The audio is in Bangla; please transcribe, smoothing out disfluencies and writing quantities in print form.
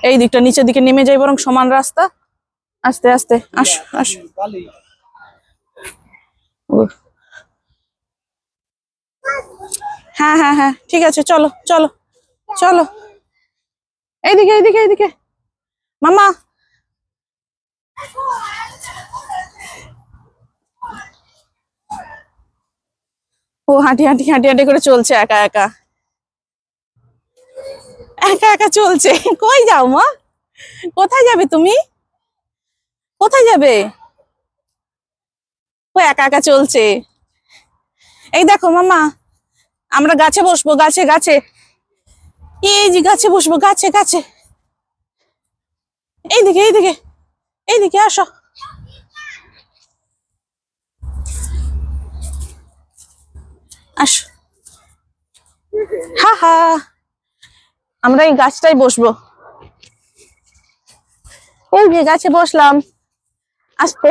এই দিকটা নিচের দিকে নেমে যাই বরং সমান রাস্তা। আস্তে আস্তে আসো আসো। হ্যাঁ হ্যাঁ হ্যাঁ ঠিক আছে, চলো চলো চলো। এইদিকে এইদিকে এইদিকে মামা। ও হাঁটি হাঁটি হাঁটি হাঁটি করে চলছে একা একা, একা একা চলছে। কই যাও মা? কোথায় যাবে তুমি? কোথায় যাবে? ও একা একা চলছে। এই দেখো মামা, আমরা গাছে বসবো, গাছে গাছে। এই যে গাছে বসবো, গাছে গাছে। এইদিকে এইদিকে এইদিকে আসো। আসো। হা হা, আমরা এই গাছটাই বসবো। এই যে গাছে বসলাম। আস্তে।